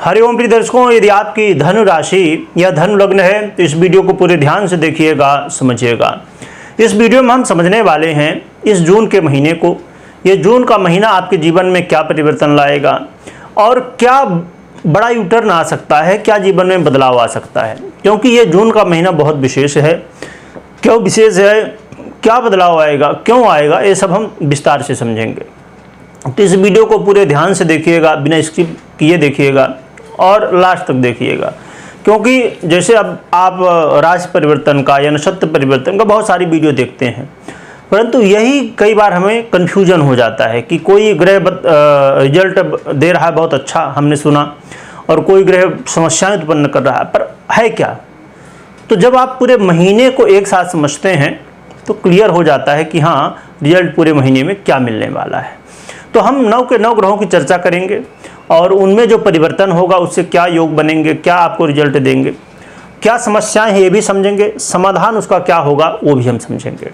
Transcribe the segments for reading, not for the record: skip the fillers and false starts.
हरिओम प्रिय दर्शकों, यदि आपकी धनु राशि या धनु लग्न है तो इस वीडियो को पूरे ध्यान से देखिएगा, समझिएगा। इस वीडियो में हम समझने वाले हैं इस जून के महीने को, ये जून का महीना आपके जीवन में क्या परिवर्तन लाएगा और क्या बड़ा यूटर्न आ सकता है, क्या जीवन में बदलाव आ सकता है। क्योंकि ये जून का महीना बहुत विशेष है। क्यों विशेष है, क्या बदलाव आएगा, क्यों आएगा, ये सब हम विस्तार से समझेंगे। तो इस वीडियो को पूरे ध्यान से देखिएगा, बिना स्किप किए देखिएगा और लास्ट तक देखिएगा। क्योंकि जैसे अब आप राशि परिवर्तन का या नक्षत्र परिवर्तन का बहुत सारी वीडियो देखते हैं, परंतु यही कई बार हमें कन्फ्यूजन हो जाता है कि कोई ग्रह रिजल्ट दे रहा है बहुत अच्छा, हमने सुना, और कोई ग्रह समस्याएं उत्पन्न कर रहा है, पर है क्या। तो जब आप पूरे महीने को एक साथ समझते हैं तो क्लियर हो जाता है कि हाँ, रिजल्ट पूरे महीने में क्या मिलने वाला है। तो हम 9 के 9 ग्रहों की चर्चा करेंगे और उनमें जो परिवर्तन होगा उससे क्या योग बनेंगे, क्या आपको रिजल्ट देंगे, क्या समस्याएं हैं ये भी समझेंगे, समाधान उसका क्या होगा वो भी हम समझेंगे।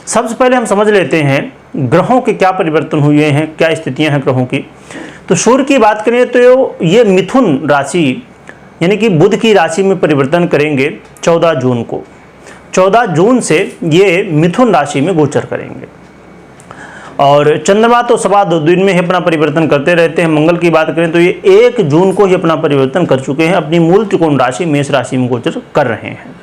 सबसे पहले हम समझ लेते हैं ग्रहों के क्या परिवर्तन हुए हैं, क्या स्थितियां हैं ग्रहों की। तो सूर्य की बात करें तो ये मिथुन राशि यानी कि बुध की राशि में परिवर्तन करेंगे 14 जून को। 14 जून से ये मिथुन राशि में गोचर करेंगे। और चंद्रमा तो सवा 2 दिन में ही अपना परिवर्तन करते रहते हैं। मंगल की बात करें तो ये 1 जून को ही अपना परिवर्तन कर चुके हैं, अपनी मूल त्रिकोण राशि मेष राशि में गोचर कर रहे हैं।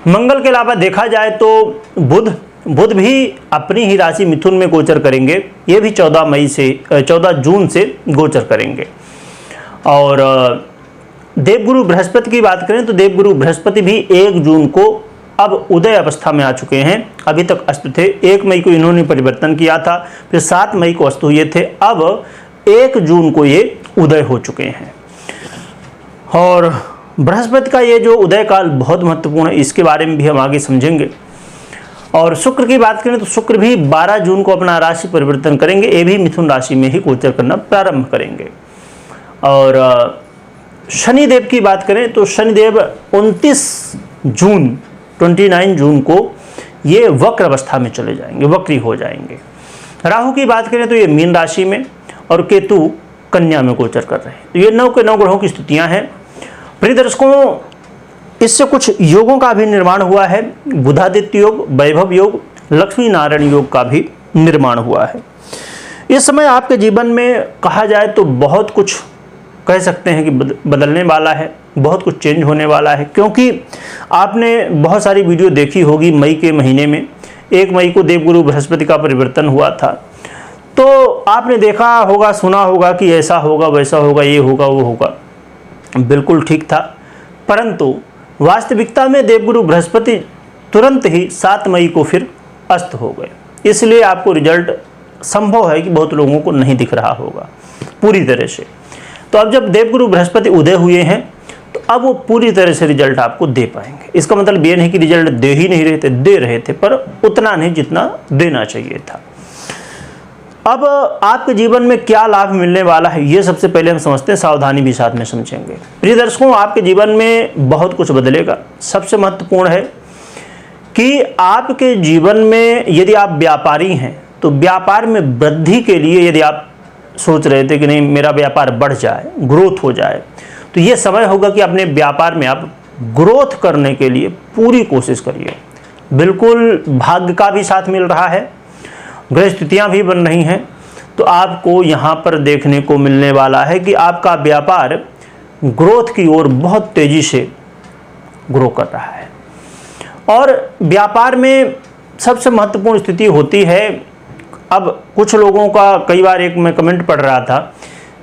मंगल के अलावा देखा जाए तो बुध भी अपनी ही राशि मिथुन में गोचर करेंगे। ये भी 14 जून से गोचर करेंगे। और देवगुरु बृहस्पति की बात करें तो देवगुरु बृहस्पति भी 1 जून को अब उदय अवस्था में आ चुके हैं। अभी तक अस्त थे, 1 मई को इन्होंने परिवर्तन किया था, फिर 7 मई को अस्त हुए थे, अब 1 जून को ये उदय हो चुके हैं। और बृहस्पति का ये जो उदय काल बहुत महत्वपूर्ण है, इसके बारे में भी हम आगे समझेंगे। और शुक्र की बात करें तो शुक्र भी 12 जून को अपना राशि परिवर्तन करेंगे, ये भी मिथुन राशि में ही गोचर करना प्रारंभ करेंगे। और शनिदेव की बात करें तो शनिदेव 29 जून को ये वक्र अवस्था में चले जाएंगे, वक्री हो जाएंगे। राहु की बात करें तो ये मीन राशि में और केतु कन्या में गोचर कर रहे हैं। तो ये 9 के 9 ग्रहों की स्थितियां हैं। प्रिय दर्शकों, इससे कुछ योगों का भी निर्माण हुआ है। बुधादित्य योग, वैभव योग, लक्ष्मी नारायण योग का भी निर्माण हुआ है। इस समय आपके जीवन में कहा जाए तो बहुत कुछ कह सकते हैं कि बदलने वाला है, बहुत कुछ चेंज होने वाला है। क्योंकि आपने बहुत सारी वीडियो देखी होगी मई के महीने में। 1 मई को देवगुरु बृहस्पति का परिवर्तन हुआ था, तो आपने देखा होगा, सुना होगा कि ऐसा होगा, वैसा होगा, ये होगा, वो होगा। बिल्कुल ठीक था, परंतु वास्तविकता में देवगुरु बृहस्पति तुरंत ही 7 मई को फिर अस्त हो गए। इसलिए आपको रिजल्ट संभव है कि बहुत लोगों को नहीं दिख रहा होगा पूरी तरह से। तो अब जब देवगुरु बृहस्पति उदय हुए हैं तो अब वो पूरी तरह से रिजल्ट आपको दे पाएंगे। इसका मतलब ये नहीं कि रिजल्ट दे ही नहीं रहे थे, दे रहे थे, पर उतना नहीं जितना देना चाहिए था। अब आपके जीवन में क्या लाभ मिलने वाला है ये सबसे पहले हम समझते हैं, सावधानी भी साथ में समझेंगे। प्रिय दर्शकों, आपके जीवन में बहुत कुछ बदलेगा। सबसे महत्वपूर्ण है कि आपके जीवन में यदि आप व्यापारी हैं तो व्यापार में वृद्धि के लिए यदि आप सोच रहे थे कि नहीं मेरा व्यापार बढ़ जाए, ग्रोथ हो जाए, तो ये समय होगा कि अपने व्यापार में आप ग्रोथ करने के लिए पूरी कोशिश करिए। बिल्कुल भाग्य का भी साथ मिल रहा है, ग्रह स्थितियाँ भी बन रही हैं। तो आपको यहाँ पर देखने को मिलने वाला है कि आपका व्यापार ग्रोथ की ओर बहुत तेज़ी से ग्रो कर रहा है। और व्यापार में सबसे महत्वपूर्ण स्थिति होती है, अब कुछ लोगों का कई बार एक मैं कमेंट पढ़ रहा था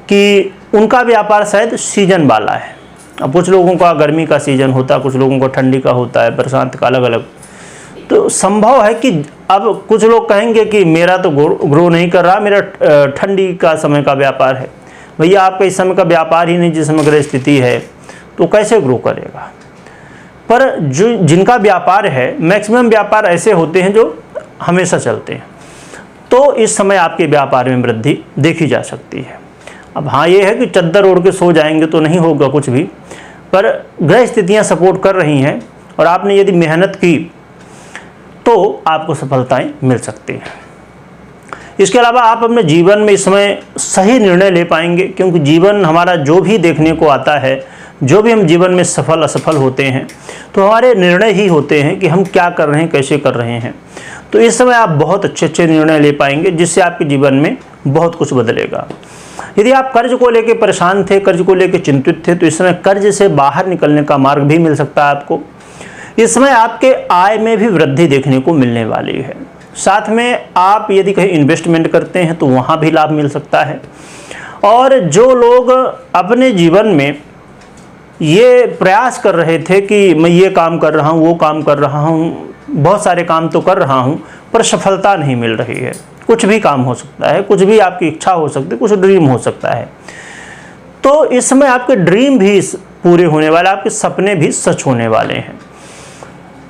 कि उनका व्यापार शायद सीजन वाला है। अब कुछ लोगों का गर्मी का सीजन होता है, कुछ लोगों को ठंडी का होता है, बरसात का, अलग अलग। तो संभव है कि अब कुछ लोग कहेंगे कि मेरा तो ग्रो नहीं कर रहा, मेरा ठंडी का समय का व्यापार है। भैया आपका इस समय का व्यापार ही नहीं, जिस समय ग्रह स्थिति है, तो कैसे ग्रो करेगा। पर जो जिनका व्यापार है, मैक्सिमम व्यापार ऐसे होते हैं जो हमेशा चलते हैं, तो इस समय आपके व्यापार में वृद्धि देखी जा सकती है। अब हाँ, ये है कि चद्दर ओढ़ के सो जाएंगे तो नहीं होगा कुछ भी, पर ग्रह स्थितियाँ सपोर्ट कर रही हैं और आपने यदि मेहनत की तो आपको सफलताएं मिल सकती हैं। इसके अलावा आप अपने जीवन में इस समय सही निर्णय ले पाएंगे, क्योंकि जीवन हमारा जो भी देखने को आता है, जो भी हम जीवन में सफल असफल होते हैं, तो हमारे निर्णय ही होते हैं कि हम क्या कर रहे हैं, कैसे कर रहे हैं। तो इस समय आप बहुत अच्छे अच्छे निर्णय ले पाएंगे, जिससे आपके जीवन में बहुत कुछ बदलेगा। यदि आप कर्ज को लेकर परेशान थे, कर्ज को लेकर चिंतित थे, तो इस समय कर्ज से बाहर निकलने का मार्ग भी मिल सकता है आपको। इस समय आपके आय में भी वृद्धि देखने को मिलने वाली है। साथ में आप यदि कहीं इन्वेस्टमेंट करते हैं तो वहाँ भी लाभ मिल सकता है। और जो लोग अपने जीवन में ये प्रयास कर रहे थे कि मैं ये काम कर रहा हूँ, वो काम कर रहा हूँ, बहुत सारे काम तो कर रहा हूँ, पर सफलता नहीं मिल रही है, कुछ भी काम हो सकता है, कुछ भी आपकी इच्छा हो सकती है, कुछ ड्रीम हो सकता है, तो इस समय आपके ड्रीम भी पूरे होने वाले, आपके सपने भी सच होने वाले हैं।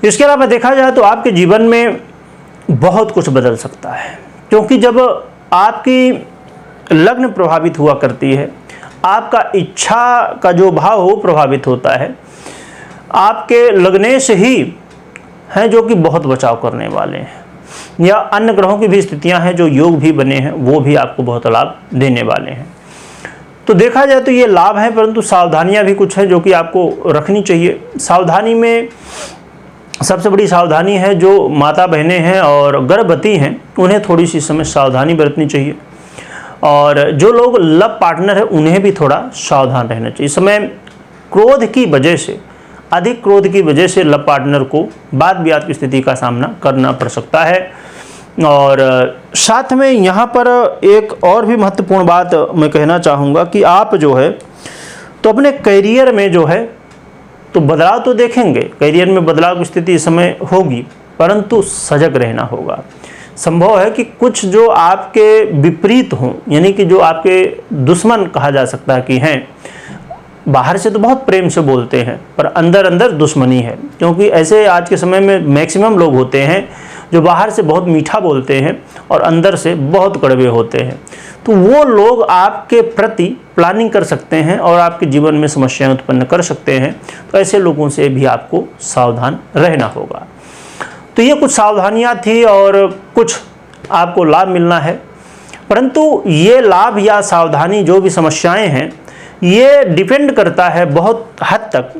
इसके अलावा देखा जाए तो आपके जीवन में बहुत कुछ बदल सकता है, क्योंकि जब आपकी लग्न प्रभावित हुआ करती है, आपका इच्छा का जो भाव हो प्रभावित होता है, आपके लग्नेश ही हैं जो कि बहुत बचाव करने वाले हैं, या अन्य ग्रहों की भी स्थितियां हैं जो योग भी बने हैं, वो भी आपको बहुत लाभ देने वाले हैं। तो देखा जाए तो ये लाभ हैं, परंतु सावधानियां भी कुछ हैं जो कि आपको रखनी चाहिए। सावधानी में सबसे बड़ी सावधानी है जो माता बहनें हैं और गर्भवती हैं, उन्हें थोड़ी सी समय सावधानी बरतनी चाहिए। और जो लोग लव पार्टनर है उन्हें भी थोड़ा सावधान रहना चाहिए। इस समय क्रोध की वजह से, अधिक क्रोध की वजह से लव पार्टनर को वाद विवाद की स्थिति का सामना करना पड़ सकता है। और साथ में यहाँ पर एक और भी महत्वपूर्ण बात मैं कहना चाहूँगा कि आप जो है तो अपने करियर में जो है तो बदलाव तो देखेंगे, करियर में बदलाव की स्थिति इस समय होगी, परंतु सजग रहना होगा। संभव है कि कुछ जो आपके विपरीत हों, यानी कि जो आपके दुश्मन कहा जा सकता है कि हैं, बाहर से तो बहुत प्रेम से बोलते हैं पर अंदर अंदर दुश्मनी है। क्योंकि ऐसे आज के समय में मैक्सिमम लोग होते हैं जो बाहर से बहुत मीठा बोलते हैं और अंदर से बहुत कड़वे होते हैं। तो वो लोग आपके प्रति प्लानिंग कर सकते हैं और आपके जीवन में समस्याएं उत्पन्न कर सकते हैं। तो ऐसे लोगों से भी आपको सावधान रहना होगा। तो ये कुछ सावधानियां थी और कुछ आपको लाभ मिलना है, परंतु ये लाभ या सावधानी जो भी समस्याएं हैं ये डिपेंड करता है बहुत हद तक,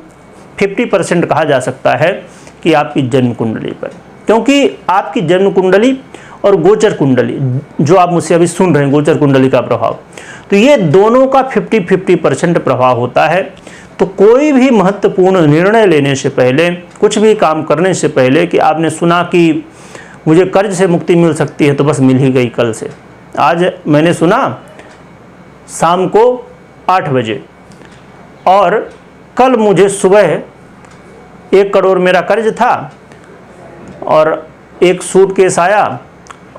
50% कहा जा सकता है कि आपकी जन्म कुंडली पर। क्योंकि आपकी जन्म कुंडली और गोचर कुंडली जो आप मुझसे अभी सुन रहे हैं, गोचर कुंडली का प्रभाव, तो ये दोनों का 50-50% प्रभाव होता है। तो कोई भी महत्वपूर्ण निर्णय लेने से पहले, कुछ भी काम करने से पहले, कि आपने सुना कि मुझे कर्ज से मुक्ति मिल सकती है तो बस मिल ही गई कल से, आज मैंने सुना शाम को 8 बजे और कल मुझे सुबह 1 करोड़ मेरा कर्ज था और एक सूटकेस आया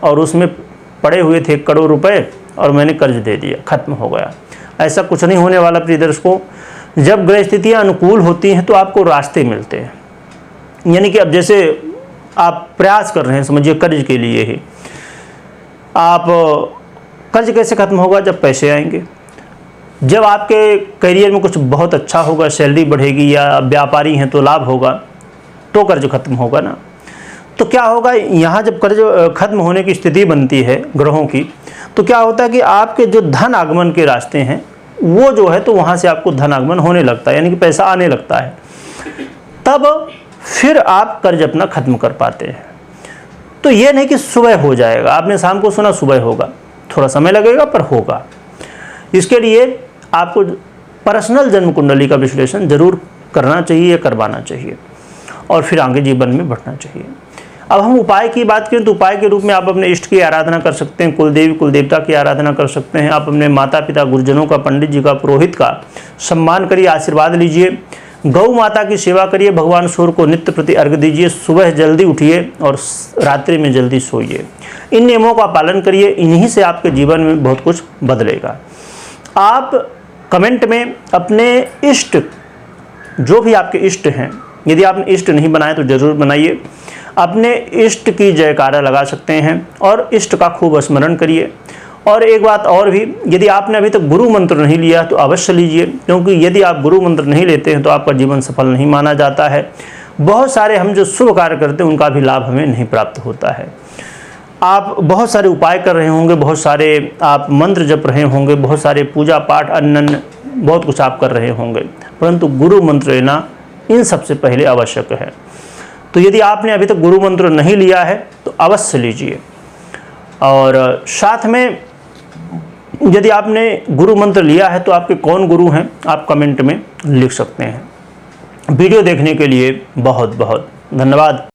और उसमें पड़े हुए थे 1 करोड़ रुपए और मैंने कर्ज दे दिया, खत्म हो गया। ऐसा कुछ नहीं होने वाला प्रिय दर्शकों। जब ग्रह स्थितियाँ अनुकूल होती हैं तो आपको रास्ते मिलते हैं। यानी कि अब जैसे आप प्रयास कर रहे हैं, समझिए कर्ज के लिए ही, आप कर्ज कैसे खत्म होगा? जब पैसे आएंगे, जब आपके करियर में कुछ बहुत अच्छा होगा, सैलरी बढ़ेगी, या व्यापारी हैं तो लाभ होगा, तो कर्ज खत्म होगा ना। तो क्या होगा, यहाँ जब कर्ज खत्म होने की स्थिति बनती है ग्रहों की, तो क्या होता है कि आपके जो धन आगमन के रास्ते हैं वो जो है तो वहाँ से आपको धन आगमन होने लगता है, यानी कि पैसा आने लगता है। तब फिर आप कर्ज अपना खत्म कर पाते हैं। तो ये नहीं कि सुबह हो जाएगा, आपने शाम को सुना सुबह होगा, थोड़ा समय लगेगा पर होगा। इसके लिए आपको पर्सनल जन्म कुंडली का विश्लेषण जरूर करना चाहिए, करवाना चाहिए और फिर आगे जीवन में बढ़ना चाहिए। अब हम उपाय की बात करें तो उपाय के रूप में आप अपने इष्ट की आराधना कर सकते हैं, कुलदेवी कुलदेवता की आराधना कर सकते हैं। आप अपने माता पिता गुरुजनों का, पंडित जी का, पुरोहित का सम्मान करिए, आशीर्वाद लीजिए, गौ माता की सेवा करिए, भगवान सूर्य को नित्य प्रति अर्घ्य दीजिए, सुबह जल्दी उठिए और रात्रि में जल्दी सोइए। इन नियमों का पालन करिए, इन्हीं से आपके जीवन में बहुत कुछ बदलेगा। आप कमेंट में अपने इष्ट, जो भी आपके इष्ट हैं, यदि आपने इष्ट नहीं बनाए तो जरूर बनाइए, अपने इष्ट की जयकारा लगा सकते हैं और इष्ट का खूब स्मरण करिए। और एक बात और भी, यदि आपने अभी तक गुरु मंत्र नहीं लिया तो अवश्य लीजिए, क्योंकि यदि आप गुरु मंत्र नहीं लेते हैं तो आपका जीवन सफल नहीं माना जाता है। बहुत सारे हम जो शुभ कार्य करते हैं उनका भी लाभ हमें नहीं प्राप्त होता है। आप बहुत सारे उपाय कर रहे होंगे, बहुत सारे आप मंत्र जप रहे होंगे, बहुत सारे पूजा पाठ अन्य बहुत कुछ आप कर रहे होंगे, परंतु गुरु मंत्र लेना इन सबसे पहले आवश्यक है। तो यदि आपने अभी तक गुरु मंत्र नहीं लिया है तो अवश्य लीजिए। और साथ में यदि आपने गुरु मंत्र लिया है तो आपके कौन गुरु हैं आप कमेंट में लिख सकते हैं। वीडियो देखने के लिए बहुत बहुत धन्यवाद।